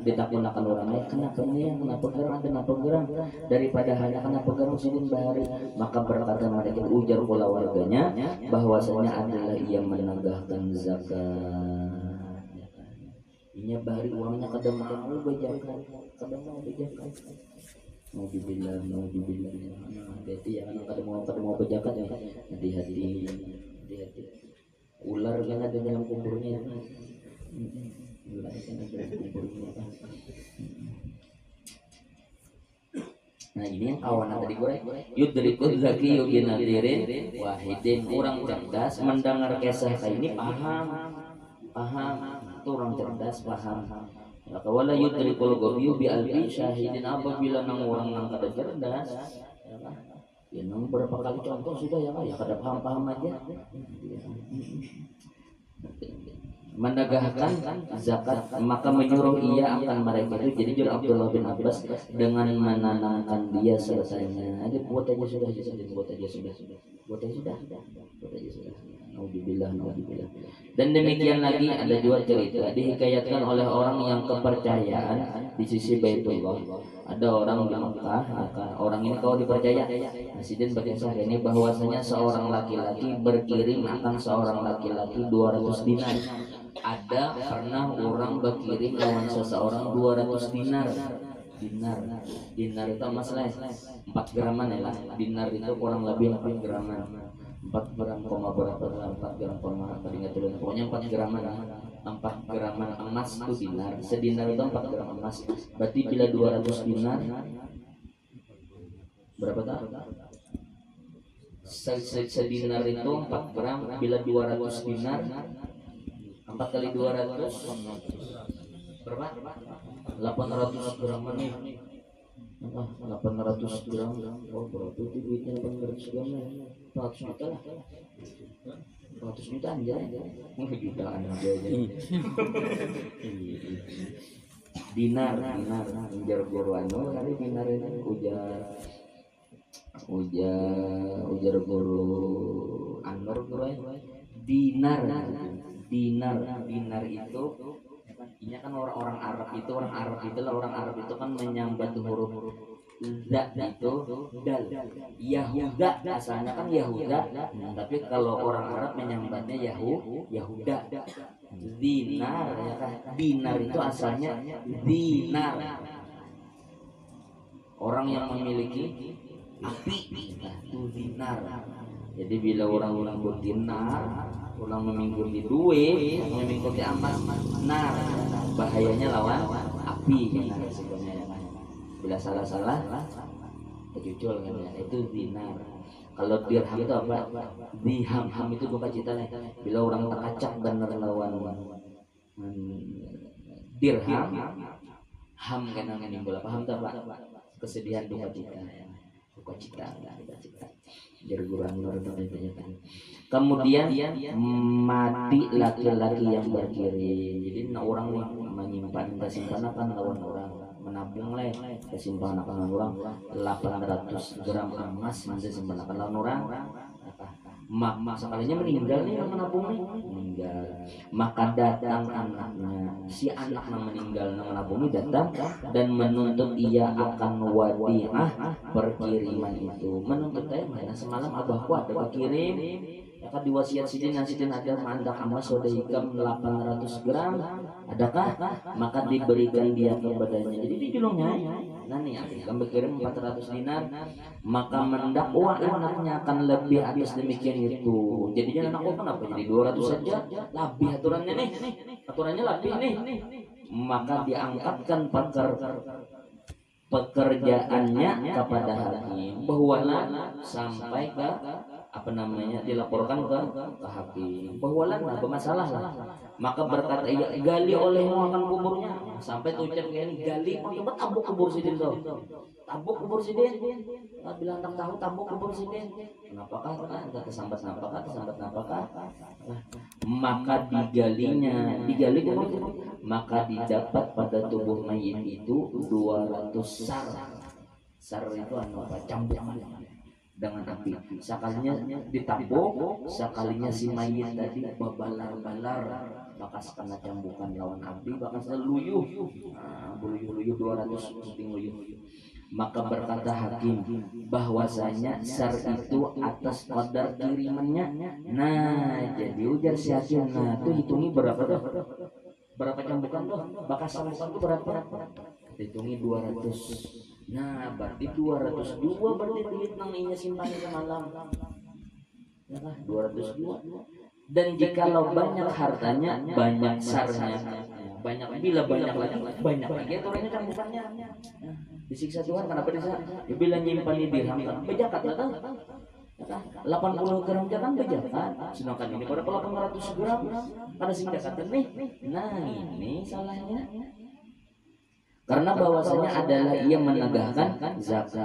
ditakunakan orang lain, kenapa gerang daripada hanya kenapa gerang sidin bahari. Maka berkata mereka, ujar pula warganya bahwasanya adalah ia menegakkan zakat. Inya bahari uangnya kadang mau bejakan. Mau dibilang hati-hati ya, kadang mau bejakan ya, hati-hati. Ular yang ada dalam kuburnya. Nah ini yang kawan tadi gue yudrikul zaki yubinadirin wahidin. Orang cerdas mendengar kisah ini paham itu orang cerdas paham. Maka wala yudrikul gobiyu bi albi syahidin. Apabila nang orang nang kada cerdas ya nang berapa kali contoh sudah ya kada paham aja. Menegakkan zakat, maka menyuruh ia akan mereka itu. Jadi jujur Abdullah bin Abbas dengan menanamkan dia selesainya. Ada buat aja sudah. Nauzubillah. Dan demikian lagi ada dua cerita dihikayatkan oleh orang yang kepercayaan di sisi Baitullah. Ada orang di Mekah, orang ini kalau dipercaya Presiden berkisah ini bahwasanya seorang laki-laki berkirim akan seorang laki-laki 200 dinar. Ada pernah orang berkirim lawan seseorang 200 dinar. Dinar itu masalah 4 graman ya lah. Dinar itu kurang lebih 4 graman. 4 gram koma berapa, 4 gram koma ingat dulu, pokoknya 4 graman 4 graman emas itu dinar. Sedinar itu 4 gram emas. Berarti bila 200 dinar berapa tak? Sedinar itu 4 gram. Bila 200 dinar 4 kali 200 berapa? 800 gram nih. 800 gram. Oh berapa itu duitnya 800 gram? 100 juta lah. 100 juta aja. Jutaan aja. Dinar ujar guru anu kali dinar itu ujar guru Anwar guru dinar itu Ini kan orang-orang Arab itu, orang Arab itu kan menyambat huruf za itu dal. Yahuda asalnya kan Yahuda, tapi kalau orang Arab menyambatnya Yahuda. Dinar ya kan, dinar itu asalnya dinar. Orang yang memiliki api itu dinar. Jadi bila orang berdinar, orang memingguti duit, memingguti amas, nar, bahayanya lawan api kan sebenarnya. Bila salah-salah, kejucul kan ya, itu dinar. Kalau dirham itu apa? Diham itu buka cita nih. Bila orang terkacak dan lawan dirham, ham kan yang bola paham tak pak? Kesedihan duka cita. Jerguran luar biasa. Kemudian mati laki-laki yang berkiri. Jadi orang menyimpan kesimpanan lawan orang, menabung lah kesimpanan orang 800 gram emas masih simpanan lawan orang. Mak sekalinya meninggal nih yang menabung nih meninggal, maka datang anaknya si anak yang meninggal yang menabung ini datang dan menuntut ia akan wadiah perkiriman itu. Menuntut mana semalam abahku ada berkirim ya kan diwasiat sidin ada mandak emas sodaikam 800 gram adakah, maka diberikan dia kepadanya. Jadi dijulungnya nah nih akan berkirim 400 dinar, maka mendakwa anaknya akan lebih atas demikian itu. Jadinya anakku kenapa jadi 200 saja, lebih aturannya lebih nih, maka diangkatkan pekerjaannya kepada hakim bahwa sampai ke dilaporkan ke hakim bahwa bermasalah lah. Maka berkata ia gali olehmu akan kuburnya, sampai tujuan ini gali coba tabuk kubur sidin tuh, tabuk kubur sidin. Bilang tak tahu tabuk kubur sidin, kenapakah enggak kesambat napakah, maka digali kubur, maka didapat pada tubuh mayit itu 200 sar itu cambukan dengan api. Sekalinya ditabuk, sekalinya si mayit tadi babalar bakas kena cambukan lawan api, bakas luyuh, luyuh 200 luyuh. Maka berkata hakim bahwasanya sar itu atas qadar kirimannya. Nah, jadi ujar si hakim, nah itu hitungi berapa tuh? Berapa cambukan tuh? Bakas cambukan tuh berapa? Hitungi 200. Nah, berarti 202 berarti duit nang inya simpan semalam. Ya kan? 202. Dan jikalau banyak hartanya, banyak sarnya, banyak bila banyak lagi aturannya cambukannya. Disiksa Tuhan kenapa disiksa? Ya bila nyimpan di dirham kan bejakat lah kan? 80 gram jangan bejakat. Sedangkan ini pada 800 gram pada sing jakat nih. Nah, ini salahnya. Karena bahwasanya adalah ia menegakkan zakat.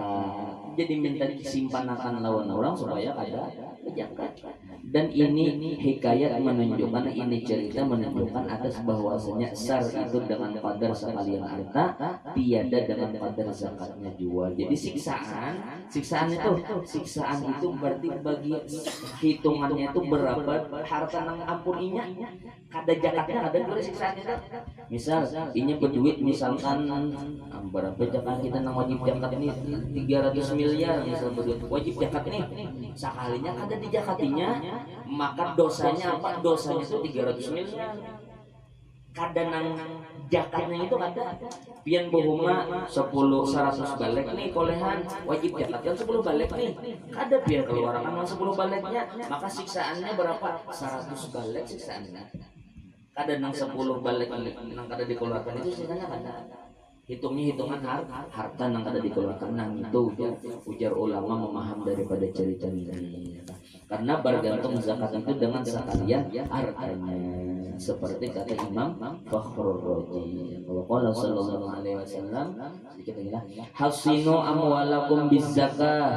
Jadi minta disimpanakan lawan orang supaya ada zakat. Dan ini hikayat menunjukkan, ini cerita menunjukkan atas bahwasanya sar itu dengan qadar sekalian harta, tiada dengan qadar zakatnya jual. Jadi siksaan itu berarti bagi hitungannya itu berapa harta nang ampuninya, kada zakatnya ada juga siksaan itu. Misal ini berduit misalkan berapa zakat kita nang wajib zakat ini 300 miliar misal berduit wajib zakat ini sekalinya kada dijakatinya, maka dosanya apa? Dosanya itu 300 miliar. Kada nang zakatnya itu kada pian bohuma 100 balik nih kolehan wajib zakatkan 10 balik nih, kada pian keluaran 10 baliknya, maka siksaannya berapa? 100 balik siksaannya. Kada nang 10 balik nang kada dikeluarkan itu siksaannya kada. Hitungan harta nang kada dikeluarkan nang itu ujar ulama memaham daripada cerita ini. Karena bergantung zakat itu dengan sekalian hartanya. Seperti kata Imam Fakhrul Razi, qala sallallahu alaihi wasallam, sedikit lagi lah, hasinu amwalakum bizzakah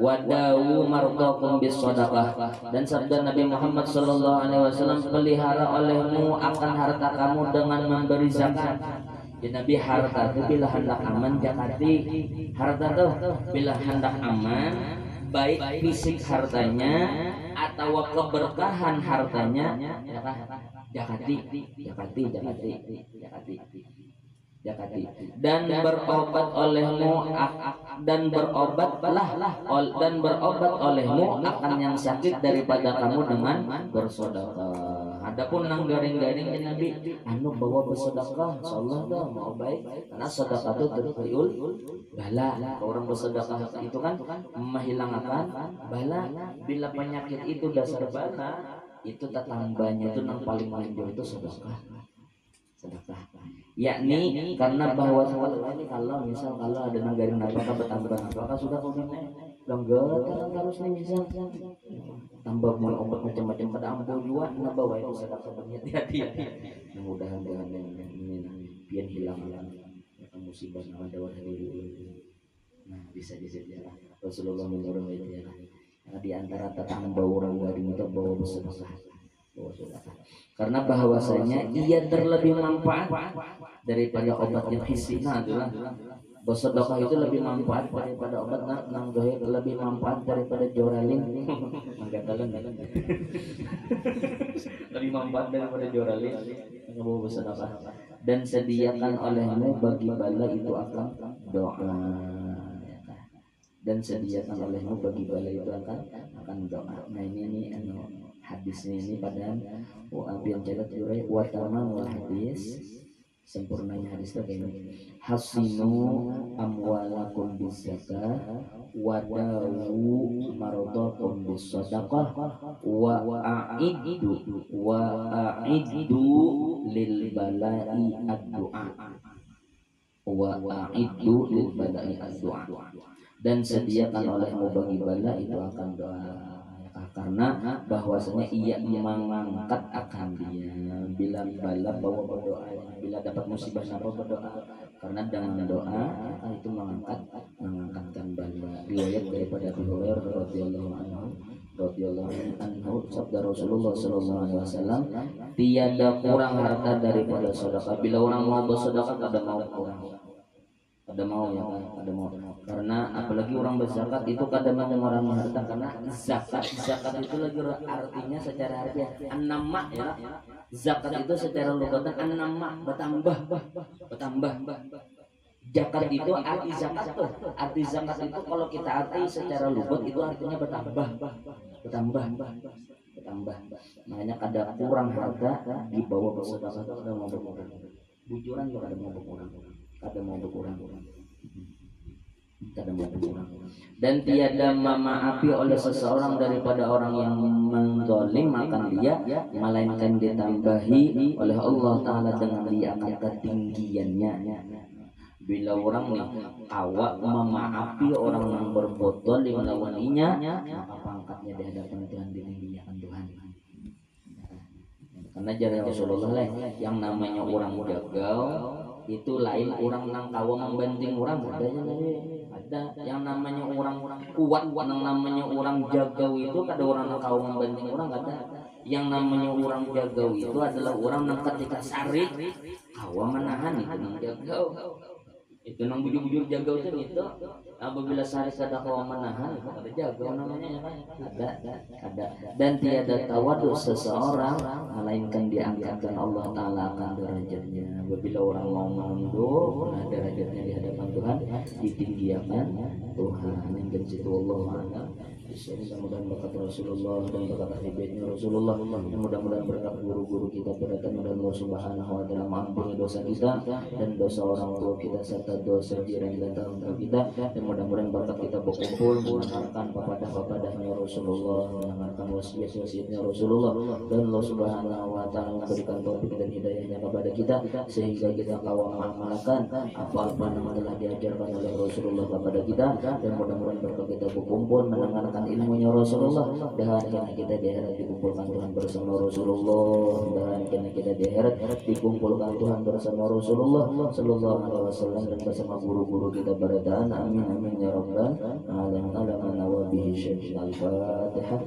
wa dawu mardakum bisadaqah. Dan sabda Nabi Muhammad sallallahu alaihi wasallam, pelihara olehmu akan harta kamu dengan memberi zakat. Ya Nabi, harta itu bila hendak aman zakati. Harta tuh bila hendak aman, baik fisik hartanya atau keberkahan hartanya, Jakati, dan berobat olehmu dan berobat olehmu akan yang sakit daripada kamu dengan bersedekah. Adapun nang garing-garing Nabi anu bawa bersedekah insyaallah dah mau baik karena sedekah itu tertiul bala. Orang bersedekah itu kan menghilangkan bala. Bila penyakit itu dasar bala, itu tetambahnya itu yang paling manjur itu sedekah, yakni karena bahwa ini kalau misal kalau ada negara apakah bertambah apakah sudah longgar terus nih misal tambah mau obat macam-macam pada ambil juga nah bawa itu sedekah hati-hati. Mudah-mudahan ini pian hilang musibah nama dawah dari nah bisa jadi Rasulullah menyuruh itu ya. Di antara tetangga orang dari itu bawa bersedekah, karena bahwasanya ia terlebih manfaat daripada obat yang hissi. Nah itulah bersedekah itu lebih manfaat daripada obat nang dohir, lebih manfaat daripada joralin. Lebih manfaat daripada joralin bawa bersedekah. Dan sediakan olehmu bagi bala itu akan doa. Dan sediakan olehmu bagi bala itu akan doa. Nah ini hadisnya ini pada yang catat jurai wa tamamul hadis, sempurnanya hadis itu kayak ini. Hasinu amwalakum bizakah wa dawu maradakum bisadaqah wa a'iddu lil bala'i ad-du'a dan sediakan olehmu bagi bala itu akan doa. Karena bahwasanya ia mengangkat akan dia bila bala bawa berdoa, bila dapat musibah apa berdoa, karena dengan doa itu mengangkatkan bala. Riwayat daripada Abu Hurairah radhiyallahu anhu sabda Rasulullah sallallahu alaihi wasallam, tiada kurang harta daripada sedekah. Bila orang mau bersedekah ada mau kurang, ada mau ya kan, ada mau. Karena apalagi orang berzakat itu kadang mengurangi harta, karena zakat itu lagi artinya secara harfiah an-nama ya. Zakat itu secara lugatan an-nama, bertambah. Zakat itu arti zakat tuh. Arti zakat itu kalau kita arti secara lugat itu artinya bertambah. Makanya kadang kurang harta dibawa bersedekah itu ada mau berkurang. Bujuran juga ada mau berkurang. Dan tiada memaafi oleh seseorang daripada orang yang menzalim akan dia, melainkan ditambahi oleh Allah Ta'ala dengan liakan ketinggiannya. Bila orang nih awak memaafi orang yang berbuat zalim melawannya, maka pangkatnya di hadapan Tuhan ditinggikan Tuhan. Karena jalan Rasulullah lah, yang namanya orang gagal itu lain orang nang tawa membanting orang, ada yang namanya orang kuat, yang namanya orang jagau itu kada orang nang tawa membanting orang, ada yang namanya orang jagau itu adalah orang nang ketika sarik kawa menahan itu nang jagau, itu nang bujur-bujur jagau itu gitu. Apabila sarik kada kawa menahan itu kada jagau namanya, ada. Dan tiada tawadu seseorang melainkan diangkatkan Allah Ta'ala akan derajatnya. Apabila orang mau mundur, nah derajatnya di hadapan Tuhan ditinggikan Tuhan. Dan situ Allah Ta'ala. Mudah-mudahan berkat Rasulullah dan berkat ahli Rasulullah, mudah-mudahan berkat guru-guru kita, berkat Allah Subhanahu wa Ta'ala mengampuni dosa kita dan dosa orang tua kita serta dosa jiran dan tetangga kita. Dan mudah-mudahan berkat kita berkumpul mendengarkan papadah-papadahnya Rasulullah, mendengarkan wasiat-wasiatnya Rasulullah, dan Allah Subhanahu wa Ta'ala memberikan taufik dan hidayahnya kepada kita sehingga kita kawal mengamalkan apa-apa yang telah diajarkan oleh Rasulullah kepada kita. Dan mudah-mudahan berkat kita berkumpul mendengarkan ilmunya Rasulullah, dan karena kita di akhirat dikumpulkan Tuhan bersama Rasulullah, dan karena kita di akhirat dikumpulkan Tuhan bersama Rasulullah sallallahu alaihi wasallam dan bersama guru-guru kita beradaan. Amin amin ya rabbal alamin. Ala wa bihi syai'in al-fatihah.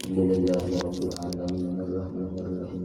Alhamdulillah rabbil alamin arrahmanir rahim.